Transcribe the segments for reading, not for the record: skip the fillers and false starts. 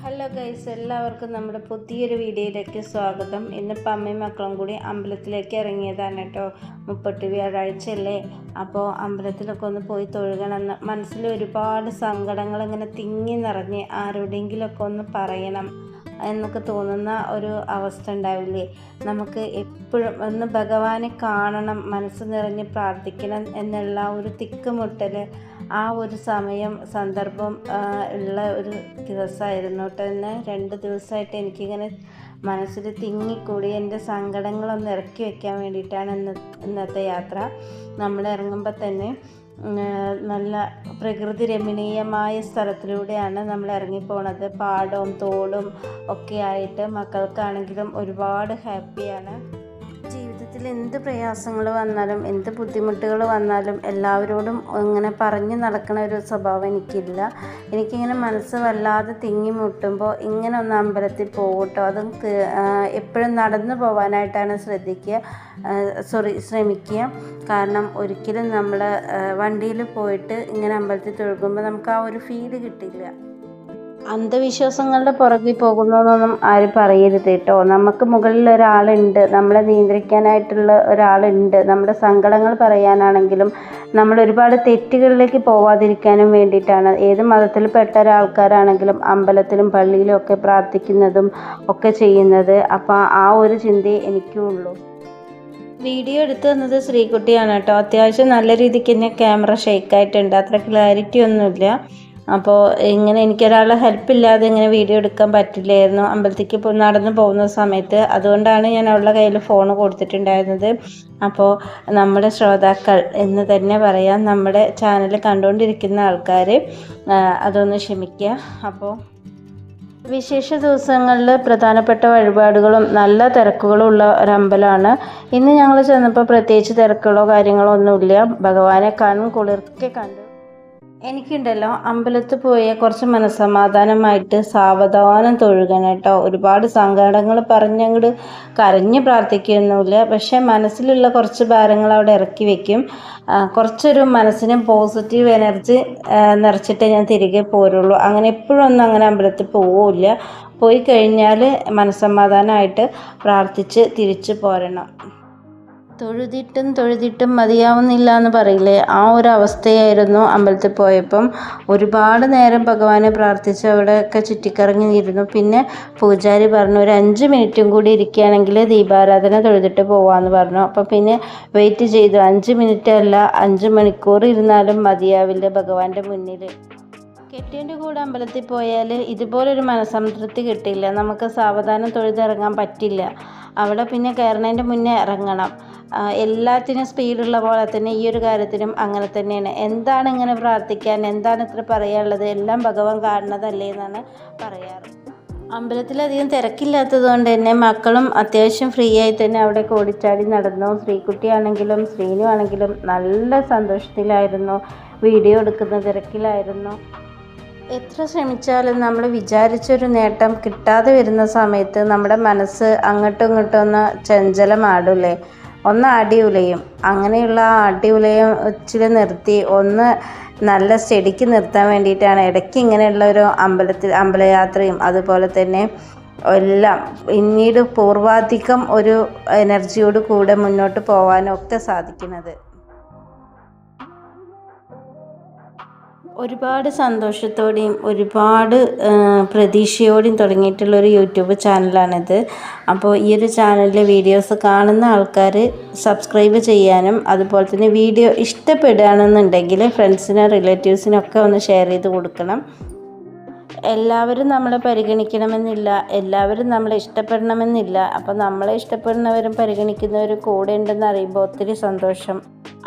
Hello guys, എല്ലാവർക്കും നമ്മുടെ പുതിയൊരു വീഡിയോയിലേക്ക് സ്വാഗതം. ഇന്നിപ്പോൾ അമ്മയും മക്കളും കൂടി അമ്പലത്തിലേക്ക് ഇറങ്ങിയതാണ് കേട്ടോ. മുപ്പട്ട് വ്യാഴാഴ്ചയല്ലേ, അപ്പോൾ അമ്പലത്തിലൊക്കെ ഒന്ന് പോയി തൊഴുകണമെന്ന് മനസ്സിൽ ഒരുപാട് സങ്കടങ്ങൾ ഇങ്ങനെ തിങ്ങി നിറഞ്ഞ് ആരോടെങ്കിലുമൊക്കെ ഒന്ന് പറയണം എന്നൊക്കെ തോന്നുന്ന ഒരു അവസ്ഥ ഉണ്ടാവില്ലേ. നമുക്ക് എപ്പോഴും ഒന്ന് ഭഗവാനെ കാണണം, മനസ്സ് നിറഞ്ഞ് പ്രാർത്ഥിക്കണം എന്നുള്ള ഒരു തിക്കുമുട്ടൽ ആ ഒരു സമയം സന്ദർഭം ഉള്ള ഒരു ദിവസമായിരുന്നു കേട്ടോ. ഇന്ന് 2 ദിവസമായിട്ട് എനിക്കിങ്ങനെ മനസ്സിൽ തിങ്ങിക്കൂടി എൻ്റെ സങ്കടങ്ങളൊന്ന് ഇറക്കി വയ്ക്കാൻ വേണ്ടിയിട്ടാണ് ഇന്നത്തെ യാത്ര. നമ്മൾ ഇറങ്ങുമ്പോൾ തന്നെ നല്ല പ്രകൃതി രമണീയമായ സ്ഥലത്തിലൂടെയാണ് നമ്മൾ ഇറങ്ങിപ്പോണത്. പാടവും തോടും ഒക്കെ ആയിട്ട് മക്കൾക്കാണെങ്കിലും ഒരുപാട് ഹാപ്പിയാണ്. ജീവിതത്തിൽ എന്ത് പ്രയാസങ്ങൾ വന്നാലും എന്ത് ബുദ്ധിമുട്ടുകൾ വന്നാലും എല്ലാവരോടും ഇങ്ങനെ പറഞ്ഞ് നടക്കുന്ന ഒരു സ്വഭാവം എനിക്കില്ല. എനിക്കിങ്ങനെ മനസ്സ് വല്ലാതെ തിങ്ങി മുട്ടുമ്പോൾ ഇങ്ങനെ ഒന്ന് അമ്പലത്തിൽ പോകട്ടോ. അതും എപ്പോഴും നടന്നു പോകാനായിട്ടാണ് ശ്രമിക്കുക. കാരണം ഒരിക്കലും നമ്മൾ വണ്ടിയിൽ പോയിട്ട് ഇങ്ങനെ അമ്പലത്തിൽ തൊഴുകുമ്പോൾ നമുക്ക് ആ ഒരു ഫീല് കിട്ടില്ല. അന്ധവിശ്വാസങ്ങളുടെ പുറകിൽ പോകുന്നതൊന്നും ആരും പറയരുത് കേട്ടോ. നമുക്ക് മുകളിൽ ഒരാളുണ്ട്, നമ്മളെ നിയന്ത്രിക്കാനായിട്ടുള്ള ഒരാളുണ്ട്. നമ്മുടെ സങ്കടങ്ങൾ പറയാനാണെങ്കിലും നമ്മൾ ഒരുപാട് തെറ്റുകളിലേക്ക് പോവാതിരിക്കാനും വേണ്ടിയിട്ടാണ് ഏത് മതത്തിൽപ്പെട്ട ഒരാൾക്കാരാണെങ്കിലും അമ്പലത്തിലും പള്ളിയിലും ഒക്കെ പ്രാർത്ഥിക്കുന്നതും ഒക്കെ ചെയ്യുന്നത്. അപ്പോൾ ആ ഒരു ചിന്തയെ എനിക്കും ഉള്ളൂ. വീഡിയോ എടുത്തു തന്നത് ശ്രീകുട്ടിയാണ് കേട്ടോ. അത്യാവശ്യം നല്ല രീതിക്ക് തന്നെ ക്യാമറ ഷെയ്ക്കായിട്ടുണ്ട്, അത്ര ക്ലാരിറ്റി ഒന്നുമില്ല. അപ്പോൾ ഇങ്ങനെ എനിക്കൊരാളെ ഹെൽപ്പില്ലാതെ ഇങ്ങനെ വീഡിയോ എടുക്കാൻ പറ്റില്ലായിരുന്നു അമ്പലത്തേക്ക് നടന്നു പോകുന്ന സമയത്ത്. അതുകൊണ്ടാണ് ഞാൻ അവളുടെ കയ്യിൽ ഫോൺ കൊടുത്തിട്ടുണ്ടായിരുന്നത്. അപ്പോൾ നമ്മുടെ ശ്രോതാക്കൾ എന്ന് തന്നെ പറയാം, നമ്മുടെ ചാനൽ കണ്ടുകൊണ്ടിരിക്കുന്ന ആൾക്കാർ അതൊന്ന് ക്ഷമിക്കുക. അപ്പോൾ വിശേഷ ദിവസങ്ങളിൽ പ്രധാനപ്പെട്ട വഴിപാടുകളും നല്ല തിരക്കുകളും ഉള്ള ഒരമ്പലമാണ്. ഇന്ന് ഞങ്ങൾ ചെന്നപ്പോൾ പ്രത്യേകിച്ച് തിരക്കുകളോ കാര്യങ്ങളോ ഒന്നുമില്ല. ഭഗവാനെ കാണും കുളിർക്കെ കണ്ടു. എനിക്കുണ്ടല്ലോ അമ്പലത്തിൽ പോയ കുറച്ച് മനസ്സമാധാനമായിട്ട് സാവധാനം തൊഴുകണം കേട്ടോ. ഒരുപാട് സങ്കടങ്ങൾ പറഞ്ഞങ്ങോട്ട് കരഞ്ഞ് പ്രാർത്ഥിക്കുകയൊന്നുമില്ല. പക്ഷേ മനസ്സിലുള്ള കുറച്ച് ഭാരങ്ങൾ അവിടെ ഇറക്കി വയ്ക്കും. കുറച്ചൊരു മനസ്സിന് പോസിറ്റീവ് എനർജി നിറച്ചിട്ടേ ഞാൻ തിരികെ പോരുള്ളൂ. അങ്ങനെ എപ്പോഴൊന്നും അങ്ങനെ അമ്പലത്തിൽ പോവില്ല. പോയി കഴിഞ്ഞാൽ മനസ്സമാധാനമായിട്ട് പ്രാർത്ഥിച്ച് തിരിച്ചു പോരണം. തൊഴുതിട്ടും മതിയാവുന്നില്ല എന്ന് പറയില്ലേ, ആ ഒരു അവസ്ഥയായിരുന്നു അമ്പലത്തിൽ പോയപ്പം. ഒരുപാട് നേരം ഭഗവാനെ പ്രാർത്ഥിച്ച് അവിടെയൊക്കെ ചുറ്റിക്കറങ്ങിയിരുന്നു. പിന്നെ പൂജാരി പറഞ്ഞു ഒരു 5 മിനിറ്റും കൂടി ഇരിക്കുകയാണെങ്കിൽ ദീപാരാധന തൊഴുതിട്ട് പോവാമെന്ന് പറഞ്ഞു. അപ്പം പിന്നെ വെയിറ്റ് ചെയ്തു. 5 മിനിറ്റ് അല്ല, 5 മണിക്കൂർ ഇരുന്നാലും മതിയാവില്ല ഭഗവാന്റെ മുന്നിൽ. കെട്ടിയൻ്റെ കൂടെ അമ്പലത്തിൽ പോയാൽ ഇതുപോലൊരു മനസ്സംതൃപ്തി കിട്ടില്ല. നമുക്ക് സാവധാനം തൊഴുതിറങ്ങാൻ പറ്റില്ല. അവിടെ പിന്നെ കയറുന്നതിൻ്റെ മുന്നേ ഇറങ്ങണം. എല്ലാത്തിനും സ്പീഡുള്ള പോലെ തന്നെ ഈ ഒരു കാര്യത്തിനും അങ്ങനെ തന്നെയാണ്. എന്താണ് ഇങ്ങനെ പ്രാർത്ഥിക്കാൻ, എന്താണ് ഇത്ര പറയാനുള്ളത്, എല്ലാം ഭഗവാൻ കാണുന്നതല്ലേ എന്നാണ് പറയാറ്. അമ്പലത്തിലധികം തിരക്കില്ലാത്തത് കൊണ്ട് തന്നെ മക്കളും അത്യാവശ്യം ഫ്രീ ആയി തന്നെ അവിടെ ഓടിച്ചാടി നടന്നു. ശ്രീകുട്ടിയാണെങ്കിലും ശ്രീനു ആണെങ്കിലും നല്ല സന്തോഷത്തിലായിരുന്നു, വീഡിയോ എടുക്കുന്ന തിരക്കിലായിരുന്നു. എത്ര ശ്രമിച്ചാലും നമ്മൾ വിചാരിച്ചൊരു നേട്ടം കിട്ടാതെ വരുന്ന സമയത്ത് നമ്മുടെ മനസ്സ് അങ്ങോട്ടും ഇങ്ങോട്ടും ഒന്ന് ചഞ്ചലമാടില്ലേ, ഒന്ന് അടിയുലയും. അങ്ങനെയുള്ള ആ അടിയുലയം ഇച്ചിരി നിർത്തി ഒന്ന് നല്ല സ്റ്റഡിക്ക് നിർത്താൻ വേണ്ടിയിട്ടാണ് ഇടയ്ക്ക് ഇങ്ങനെയുള്ള ഒരു അമ്പലയാത്രയും അതുപോലെ തന്നെ എല്ലാം പിന്നീട് പൂർവാധികം ഒരു എനർജിയോട് കൂടെ മുന്നോട്ട് പോകാനും ഒക്കെ സാധിക്കുന്നത്. ഒരുപാട് സന്തോഷത്തോടെയും ഒരുപാട് പ്രതീക്ഷയോടെയും തുടങ്ങിയിട്ടുള്ളൊരു യൂട്യൂബ് ചാനലാണിത്. അപ്പോൾ ഈ ഒരു ചാനലിലെ വീഡിയോസ് കാണുന്ന ആൾക്കാർ സബ്സ്ക്രൈബ് ചെയ്യാനും അതുപോലെ തന്നെ വീഡിയോ ഇഷ്ടപ്പെടുകയാണെന്നുണ്ടെങ്കിൽ ഫ്രണ്ട്സിനും റിലേറ്റീവ്സിനൊക്കെ ഒന്ന് ഷെയർ ചെയ്ത് കൊടുക്കണം. എല്ലാവരും നമ്മളെ പരിഗണിക്കണമെന്നില്ല, എല്ലാവരും നമ്മളെ ഇഷ്ടപ്പെടണമെന്നില്ല. അപ്പോൾ നമ്മളെ ഇഷ്ടപ്പെടുന്നവരും പരിഗണിക്കുന്നവരും കൂടെ ഉണ്ടെന്ന് അറിയുമ്പോൾ ഒത്തിരി സന്തോഷം.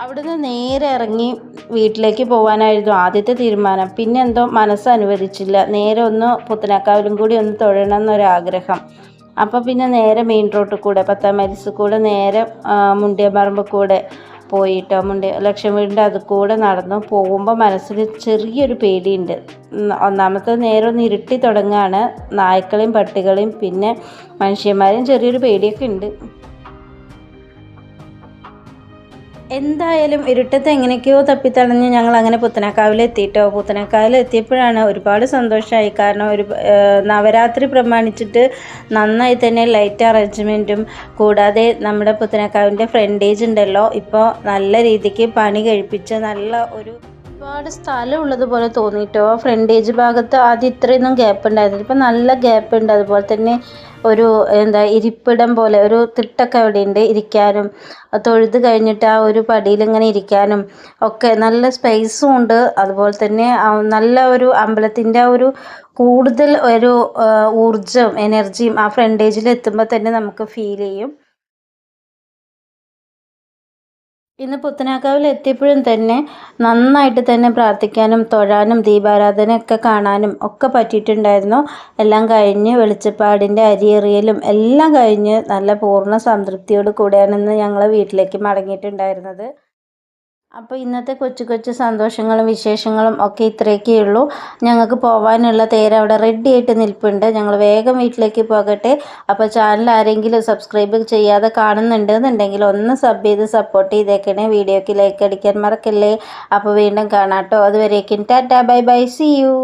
അവിടുന്ന് നേരെ ഇറങ്ങി വീട്ടിലേക്ക് പോകാനായിരുന്നു ആദ്യത്തെ തീരുമാനം. പിന്നെ എന്തോ മനസ്സ് അനുവദിച്ചില്ല. നേരെ ഒന്ന് പുത്തനക്കാവിലും കൂടി ഒന്ന് തൊഴണം എന്നൊരാഗ്രഹം. അപ്പോൾ പിന്നെ നേരെ മെയിൻ റോഡിൽ കൂടെ 10 മൈൽസ് കൂടെ നേരെ മുണ്ടിയമ്പറമ്പ് കൂടെ പോയിട്ടോ. ലക്ഷ്മി വീടിൻ്റെ അത് കൂടെ നടന്നു പോകുമ്പോൾ മനസ്സിൽ ചെറിയൊരു പേടിയുണ്ട്. ഒന്നാമത്തെ നേരം ഒന്ന് ഇരുട്ടി തുടങ്ങുകയാണ്. നായ്ക്കളെയും പട്ടികളെയും പിന്നെ മനുഷ്യന്മാരെയും ചെറിയൊരു പേടിയൊക്കെ ഉണ്ട്. എന്തായാലും ഇരുട്ടത്ത് എങ്ങനെയൊക്കെയോ തപ്പിത്തടഞ്ഞ് ഞങ്ങൾ അങ്ങനെ പുത്തനക്കാവിലെത്തിയിട്ടോ. പുത്തനക്കാവിലെത്തിയപ്പോഴാണ് ഒരുപാട് സന്തോഷമായി. കാരണം നവരാത്രി പ്രമാണിച്ചിട്ട് നന്നായി തന്നെ ലൈറ്റ് അറേഞ്ച്മെൻറ്റും കൂടാതെ നമ്മുടെ പുത്തനക്കാവിൻ്റെ ഫ്രണ്ടേജ് ഉണ്ടല്ലോ, ഇപ്പോൾ നല്ല രീതിക്ക് പണി കഴിപ്പിച്ച് നല്ല ഒരുപാട് സ്ഥലം ഉള്ളതുപോലെ തോന്നിയിട്ടോ. ഫ്രണ്ടേജ് ഭാഗത്ത് ആദ്യം ഇത്രയൊന്നും ഗ്യാപ്പ് ഉണ്ടായിരുന്നില്ല, ഇപ്പം നല്ല ഗ്യാപ്പ് ഉണ്ട്. അതുപോലെ തന്നെ ഒരു ഇരിപ്പിടം പോലെ ഒരു തിട്ടൊക്കെ അവിടെ ഉണ്ട് ഇരിക്കാനും. തൊഴുത് കഴിഞ്ഞിട്ട് ആ ഒരു പടിയിൽ ഇങ്ങനെ ഇരിക്കാനും ഒക്കെ നല്ല സ്പേസും ഉണ്ട്. അതുപോലെ തന്നെ നല്ല ഒരു അമ്പലത്തിൻ്റെ ഒരു കൂടുതൽ ഒരു ഊർജം എനർജിയും ആ ഫ്രണ്ടേജിൽ എത്തുമ്പോൾ തന്നെ നമുക്ക് ഫീൽ ചെയ്യും. ഇന്ന് പുത്തനാക്കാവിൽ എത്തിയപ്പോഴും തന്നെ നന്നായിട്ട് തന്നെ പ്രാർത്ഥിക്കാനും തൊഴാനും ദീപാരാധനയൊക്കെ കാണാനും ഒക്കെ പറ്റിയിട്ടുണ്ടായിരുന്നു. എല്ലാം കഴിഞ്ഞ് വെളിച്ചപ്പാടിൻ്റെ അരിയെറിയലും എല്ലാം കഴിഞ്ഞ് നല്ല പൂർണ്ണ സംതൃപ്തിയോട് കൂടെയാണ് ഇന്ന് ഞങ്ങൾ വീട്ടിലേക്ക് മടങ്ങിയിട്ടുണ്ടായിരുന്നത്. അപ്പോൾ ഇന്നത്തെ കൊച്ചു കൊച്ചു സന്തോഷങ്ങളും വിശേഷങ്ങളും ഒക്കെ ഇത്രയൊക്കെ ഉള്ളൂ. ഞങ്ങൾക്ക് പോകാനുള്ള തേര് അവിടെ റെഡി ആയിട്ട് നിൽപ്പുണ്ട്. ഞങ്ങൾ വേഗം വീട്ടിലേക്ക് പോകട്ടെ. അപ്പോൾ ചാനൽ ആരെങ്കിലും സബ്സ്ക്രൈബ് ചെയ്യാതെ കാണുന്നുണ്ടെന്നുണ്ടെങ്കിൽ ഒന്ന് സബ് ചെയ്ത് സപ്പോർട്ട് ചെയ്തേക്കണേ. വീഡിയോക്ക് ലൈക്ക് അടിക്കാൻ മറക്കല്ലേ. അപ്പോൾ വീണ്ടും കാണാം കേട്ടോ. അതുവരേക്കും tata bye bye, see U.